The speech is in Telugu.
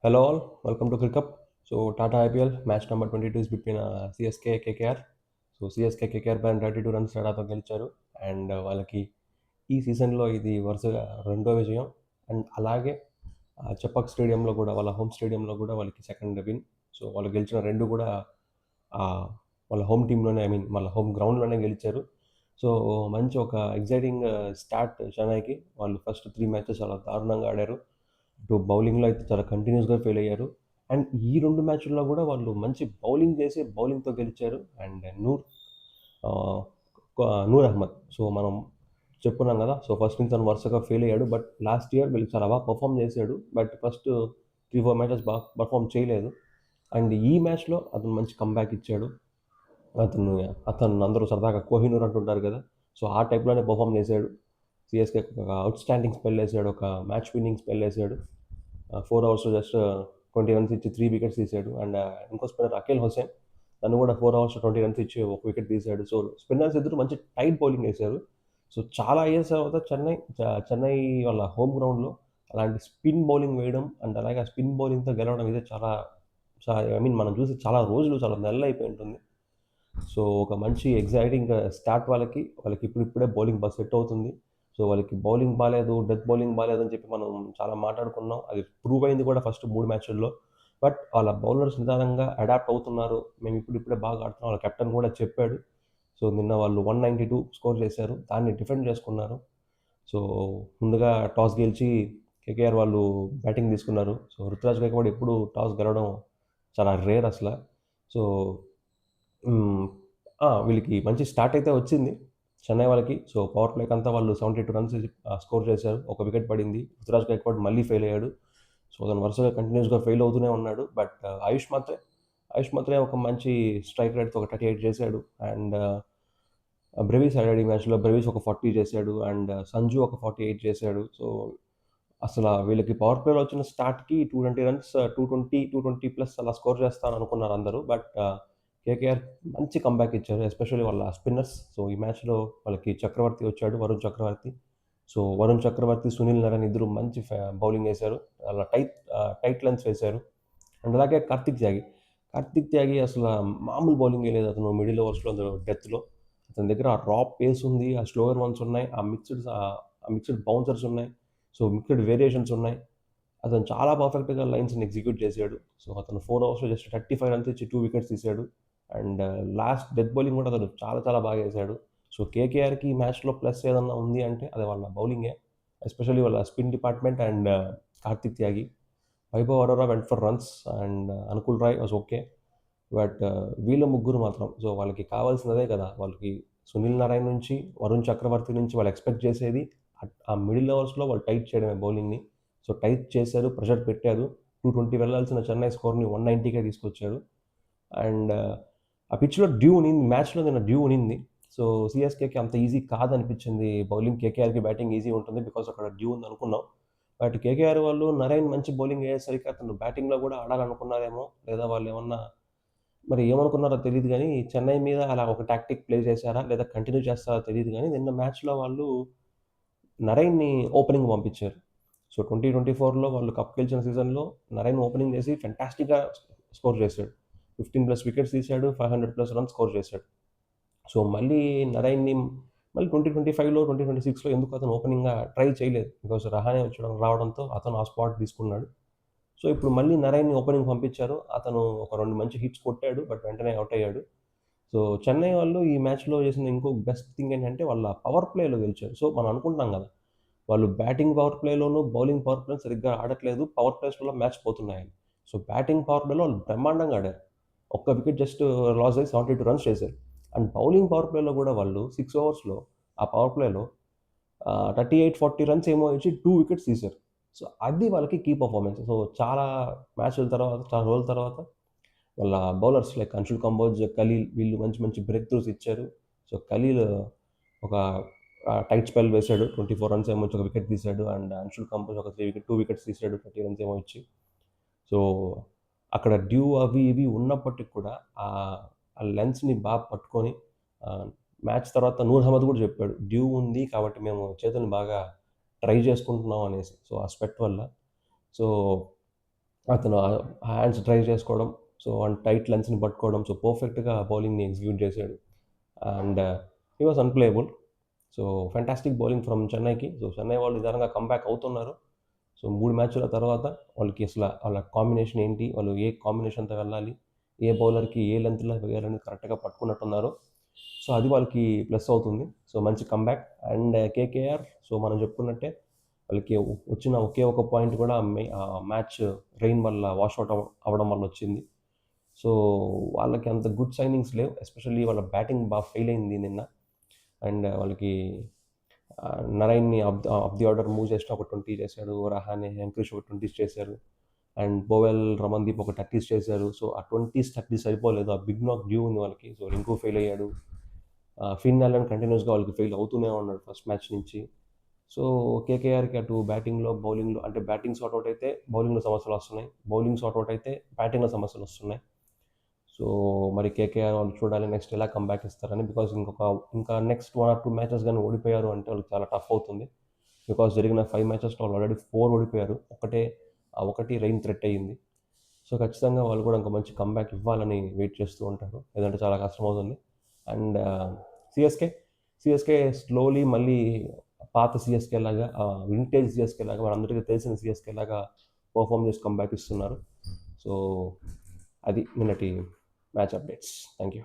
Hello all, welcome to Cricket. So Tata IPL match number 22 is between CSK KKR. So CSK KKR పైన 32 రన్స్ తేడాతో గెలిచారు అండ్ వాళ్ళకి ఈ సీజన్లో ఇది వరుసగా రెండో విజయం అండ్ అలాగే చెపాక్ స్టేడియంలో కూడా వాళ్ళ హోమ్ స్టేడియంలో కూడా వాళ్ళకి సెకండ్ విన్. సో వాళ్ళు గెలిచిన రెండు కూడా ఆ, వాళ్ళ హోమ్ టీంలోనే వాళ్ళ హోమ్ గ్రౌండ్లోనే గెలిచారు. సో మంచి ఒక ఎగ్జైటింగ్ స్టార్ట్ చెన్నైకి. వాళ్ళు ఫస్ట్ 3 మ్యాచెస్ చాలా దారుణంగా ఆడారు. ఇటు బౌలింగ్లో అయితే చాలా కంటిన్యూస్గా ఫెయిల్ అయ్యారు అండ్ ఈ రెండు మ్యాచ్ల్లో కూడా వాళ్ళు మంచి బౌలింగ్ చేసి బౌలింగ్తో గెలిచారు అండ్ ఆ, నూర్ అహ్మద్. సో మనం చెప్పుకున్నాం కదా, సో ఫస్ట్ నుంచి తను వరుసగా ఫెయిల్ అయ్యాడు, బట్ లాస్ట్ ఇయర్ వీళ్ళు చాలా బాగా పర్ఫామ్ చేశాడు, బట్ ఫస్ట్ 3-4 మ్యాచెస్ బాగా పర్ఫామ్ చేయలేదు అండ్ ఈ మ్యాచ్లో అతను మంచి కంబ్యాక్ ఇచ్చాడు. అతను అతను అందరూ సరదాగా కోహినూర్ అంటుంటారు కదా, సో ఆ టైప్లోనే పర్ఫామ్ చేశాడు. సిఎస్కే ఒక అవుట్ స్టాండింగ్ స్పెల్ వేసాడు, ఒక మ్యాచ్ విన్నింగ్ స్పెల్ వేసాడు. 4 ఓవర్స్లో జస్ట్ 20 రన్స్ ఇచ్చి 3 వికెట్స్ తీశాడు అండ్ ఇంకో స్పిన్నర్ అఖిల్ హుసేన్, తను కూడా 4 ఓవర్స్లో 20 రన్స్ ఇచ్చి ఒక వికెట్ తీశాడు. సో స్పిన్నర్స్ ఇద్దరు మంచి టైట్ బౌలింగ్ వేశారు. సో చాలా ఇయర్స్ తర్వాత చెన్నై వాళ్ళ హోమ్ గ్రౌండ్లో అలాంటి స్పిన్ బౌలింగ్ వేయడం అండ్ అలాగే ఆ స్పిన్ బౌలింగ్తో గెలవడం ఇదే చాలా మనం చూసి చాలా రోజులు, చాలా నెలలు అయిపోయి ఉంటుంది. సో ఒక మంచి ఎగ్జైటింగ్ స్టార్ట్ వాళ్ళకి ఇప్పుడిప్పుడే బౌలింగ్ బాగా సెట్ అవుతుంది. సో వాళ్ళకి బౌలింగ్ బాగాలేదు, డెత్ బౌలింగ్ బాగాలేదు అని చెప్పి మనం చాలా మాట్లాడుకున్నాం. అది ప్రూవ్ అయింది కూడా ఫస్ట్ 3 మ్యాచ్ల్లో. బట్ వాళ్ళ బౌలర్స్ నిదానంగా అడాప్ట్ అవుతున్నారు. మేము ఇప్పుడిప్పుడే బాగా ఆడుతున్నాం, వాళ్ళ కెప్టెన్ కూడా చెప్పాడు. సో నిన్న వాళ్ళు 192 స్కోర్ చేశారు, దాన్ని డిఫెండ్ చేసుకున్నారు. సో ముందుగా టాస్ గెలిచి కేకేఆర్ వాళ్ళు బ్యాటింగ్ తీసుకున్నారు. సో రుతురాజ్ గైక్వాడ్ ఎప్పుడు టాస్ గెలవడం చాలా రేర్ అసలు. సో హ్మ్. వీళ్ళకి మంచి స్టార్ట్ అయితే వచ్చింది చెన్నై వాళ్ళకి. సో పవర్ ప్లేకి అంతా వాళ్ళు 72 రన్స్ స్కోర్ చేశారు. ఒక వికెట్ పడింది. రుతురాజ్ గైక్వాడ్ మళ్ళీ ఫెయిల్ అయ్యాడు. సో అతను వరుసగా కంటిన్యూస్గా ఫెయిల్ అవుతూనే ఉన్నాడు. బట్ ఆయుష్ మాత్రే ఒక మంచి స్ట్రైక్ రేట్తో ఒక 38 చేశాడు అండ్ బ్రెవీస్ ఆడాడు ఈ మ్యాచ్లో. బ్రెవీస్ ఒక 40 చేశాడు అండ్ సంజు ఒక 48 చేశాడు. సో అసలు వీళ్ళకి పవర్ ప్లేలో వచ్చిన స్టార్ట్కి 220 రన్స్, 220 ప్లస్ అలా స్కోర్ చేస్తాను అనుకున్నారు అందరూ. బట్ కేకేఆర్ మంచి కంబ్యాక్ ఇచ్చారు, ఎస్పెషల్లీ వాళ్ళ స్పిన్నర్స్. సో ఈ మ్యాచ్లో వాళ్ళకి చక్రవర్తి వచ్చాడు, వరుణ్ చక్రవర్తి. సో వరుణ్ చక్రవర్తి, సునీల్ నారాయణ ఇద్దరు మంచి బౌలింగ్ వేశారు. అలా టైట్ లెన్స్ వేశారు అండ్ అలాగే కార్తిక్ త్యాగి అసలు మామూలు బౌలింగ్ వేయలేదు. అతను మిడిల్ ఓవర్స్లో డెత్లో అతని దగ్గర ఆ రా పేస్ ఉంది, ఆ స్లోవర్ వన్స్ ఉన్నాయి, ఆ మిక్స్డ్ బౌన్సర్స్ ఉన్నాయి, సో మిక్స్డ్ వేరియేషన్స్ ఉన్నాయి. అతను చాలా పర్ఫెక్ట్గా లైన్స్ని ఎగ్జిక్యూట్ చేశాడు. సో అతను 4 ఓవర్స్లో జస్ట్ 35 రన్స్ ఇచ్చి 2 వికెట్స్ తీశాడు అండ్ లాస్ట్ డెత్ బౌలింగ్ కూడా అతను చాలా చాలా బాగా వేశాడు. సో కేకేఆర్కి ఈ మ్యాచ్లో ప్లస్ ఏదన్నా ఉంది అంటే అది వాళ్ళ బౌలింగే, ఎస్పెషల్లీ వాళ్ళ spin department and Kartik Tyagi. Vaibhav Arora went for runs and Anukul Roy was okay. But వీళ్ళ ముగ్గురు మాత్రం, సో వాళ్ళకి కావాల్సినదే కదా, వాళ్ళకి సునీల్ నారాయణ నుంచి, వరుణ్ చక్రవర్తి నుంచి వాళ్ళు ఎక్స్పెక్ట్ చేసేది ఆ మిడిల్ ఓవర్స్లో వాళ్ళు టైట్ చేయడమే బౌలింగ్ని. సో టైట్ చేశారు, ప్రెషర్ పెట్టారు. 220 వెళ్ళాల్సిన చెన్నై స్కోర్ని 190కే తీసుకొచ్చారు అండ్ ఆ పిచ్లో డ్యూ ఉనింది, మ్యాచ్లో నిన్న డ్యూ ఉనింది. సో సిఎస్కేకి అంత ఈజీ కాదనిపించింది బౌలింగ్. కేకేఆర్కి బ్యాటింగ్ ఈజీ ఉంటుంది బికాస్ అక్కడ డ్యూ ఉంది అనుకున్నాం. బట్ కేకేఆర్ వాళ్ళు నరేన్ మంచి బౌలింగ్ వేసేసరికి అతను బ్యాటింగ్లో కూడా ఆడాలనుకున్నారేమో, లేదా వాళ్ళు ఏమన్నా మరి ఏమనుకున్నారో తెలీదు గానీ, చెన్నై మీద అలా ఒక టాక్టిక్ ప్లే చేశారా? లేదా కంటిన్యూ చేస్తారో తెలీదు గానీ, నిన్న మ్యాచ్‌లో వాళ్ళు నరైన్‌ని ఓపెనింగ్ పంపించారు. సో 2024లో వాళ్ళు కప్ గెలిచిన సీజన్‌లో నరైన్ ఓపెనింగ్ చేసి ఫెంటాస్టిక్‌గా స్కోర్ చేశాడు. 15+ వికెట్స్ తీశాడు. 500+ రన్స్ స్కోర్ చేశాడు. సో మళ్ళీ నరైన్‌ని మళ్ళీ 2025లో, 2026లో ఎందుకు అతను ఓపెనింగ్‌గా ట్రై చేయలేదు. బికాస్ రహానె రావడంతో అతను ఆ స్పాట్ తీసుకున్నాడు. సో ఇప్పుడు మళ్ళీ నరైన్‌ని ఓపెనింగ్ పంపించారు. అతను ఒక 2 మంచి హిట్స్ కొట్టాడు, బట్ వెంటనే ఔట్ అయ్యాడు. సో చెన్నై వాళ్ళు ఈ మ్యాచ్‌లో చేసిన ఇంకో బెస్ట్ థింగ్ ఏంటంటే వాళ్ళ పవర్ ప్లేలో గెలిచారు. సో మనం అనుకుంటాం కదా, వాళ్ళు బ్యాటింగ్ పవర్ ప్లేలోను, బౌలింగ్ పవర్ ప్లేలో సరిగ్గా ఆడట్లేదు, పవర్ ప్లేస్‌లో మ్యాచ్ పోతున్నాయని. సో బ్యాటింగ్ పవర్ ప్లేలో వాళ్ళు బ్రహ్మాండంగా ఆడారు. ఒక్క వికెట్ జస్ట్ లాస్ అయ్యి 72 రన్స్ చేశారు. అండ్ బౌలింగ్ పవర్ ప్లేలో కూడా వాళ్ళు 6 ఓవర్స్‌లో ఆ పవర్ ప్లేలో 38, 40 రన్స్ ఏమో ఇచ్చి 2 వికెట్స్ తీశారు. సో అది వాళ్ళకి కీ పర్ఫార్మెన్స్. సో చాలా మ్యాచ్‌ల తర్వాత, చాలా రోజుల తర్వాత వాళ్ళ బౌలర్స్ లైక్ అంశుల్ కంబోజ్, ఖలీల్ వీళ్ళు మంచి మంచి బ్రేక్ త్రూస్ ఇచ్చారు. సో ఖలీల్ ఒక టైట్ స్పెల్ వేశాడు. 24 రన్స్ ఏమో ఇచ్చి ఒక వికెట్ తీశాడు అండ్ అంశుల్ కంబోజ్ ఒక 2 వికెట్స్ తీశాడు 30 రన్స్ ఏమో ఇచ్చి. సో అక్కడ డ్యూ అవి ఇవి ఉన్నప్పటికి కూడా ఆ లెన్స్‌ని బాగా పట్టుకొని మ్యాచ్ తర్వాత నూర్ అహ్మద్ కూడా చెప్పాడు, డ్యూ ఉంది కాబట్టి మేము చేతుల్ని బాగా ట్రై చేసుకుంటున్నాం అనేసి. సో ఆ స్వెట్ వల్ల. సో అతను హ్యాండ్స్ డ్రైవ్ చేసుకోవడం, సో, అండ్ టైట్ లెన్స్‌ని పట్టుకోవడం, సో, పర్ఫెక్ట్‌గా బౌలింగ్‌ని ఎగ్జిక్యూట్ చేశాడు. And he was unplayable. So, fantastic bowling from చెన్నైకి. సో, చెన్నై వాళ్ళు నిదానంగా కమ్‌బ్యాక్ అవుతున్నారు. సో, 3 మ్యాచ్‌ల తర్వాత వాళ్ళకి వాళ్ళ కాంబినేషన్ ఏంటి? వాళ్ళు ఏ కాంబినేషన్‌తో వెళ్ళాలి? ఏ బౌలర్‌కి ఏ లెంగ్త్‌లో వేయాలని కరెక్ట్‌గా పట్టుకున్నట్టున్నారు. సో, అది వాళ్ళకి ప్లస్ అవుతుంది. సో, మంచి కమ్‌బ్యాక్. అండ్ కేకేఆర్, సో, మనం చెప్పుకున్నట్టే వాళ్ళకి వచ్చిన ఒకే ఒక పాయింట్ కూడా మ్యాచ్ రెయిన్ వల్ల వాష్ ఔట్ అవ్వడం వల్ల వచ్చింది. సో, వాళ్ళకి అంత గుడ్ సైనింగ్స్ లేవు. ఎస్పెషల్లీ వాళ్ళ బ్యాటింగ్ ఫెయిల్ అయింది నిన్న. అండ్ వాళ్ళకి నరైన్‌ని ఆఫ్ ది ఆర్డర్ మూవ్ చేసిన ఒక 20 చేశాడు. రహానే, యాంక్రిష్ ఒక 20s చేశారు. అండ్ బోవెల్, రమన్‌దీప్ ఒక 30s చేశారు. సో, ఆ 20s, 30s సరిపోలేదు. ఆ బిగ్ నాక్ డ్యూ ఉంది వాళ్ళకి. సో, రింకు ఫెయిల్ అయ్యాడు. ఫిన్ అలన్ కంటిన్యూస్‌గా వాళ్ళకి ఫెయిల్ అవుతూనే ఉన్నాడు ఫస్ట్ మ్యాచ్ నుంచి. సో, కేకేఆర్‌కి అటు బ్యాటింగ్‌లో, బౌలింగ్‌లో అంటే బ్యాటింగ్ సార్ట్ ఔట్ అయితే బౌలింగ్‌లో సమస్యలొస్తున్నాయి. బౌలింగ్ సార్ట్ ఔట్ అయితే బ్యాటింగ్‌లో సమస్యలొస్తున్నాయి. సో, మరి కేకేఆర్ వాళ్ళు చూడాలి నెక్స్ట్ ఎలా కమ్‌బ్యాక్ ఇస్తారని. బికాజ్ ఇంకా నెక్స్ట్ 1 ఆర్ 2 మ్యాచెస్ గాని ఓడిపోయారు అంటే వాళ్ళకి చాలా టఫ్ అవుతుంది. బికాజ్ జరిగిన 5 మ్యాచెస్‌లో వాళ్ళు ఆల్రెడీ 4 ఓడిపోయారు. ఒకటి రెయిన్ థ్రెట్ అయ్యింది. సో, ఖచ్చితంగా వాళ్ళు కూడా ఇంక మంచి కమ్‌బ్యాక్ ఇవ్వాలని వెయిట్ చేస్తూ ఉంటారు. లేదంటే చాలా కష్టమవుతుంది. అండ్ సీఎస్‌కే, సీఎస్‌కే స్లోలీ మళ్ళీ పాత సీఎస్‌కే లాగా వింటేజ్ సీఎస్‌కే లాగా మనందరికీ తెలిసిన సీఎస్‌కే లాగా పెర్ఫార్మ్ చేసి కమ్‌బ్యాక్ ఇస్తున్నారు. సో, అది నిన్నటి మ్యాచ్ అప్డేట్స్. Thank you.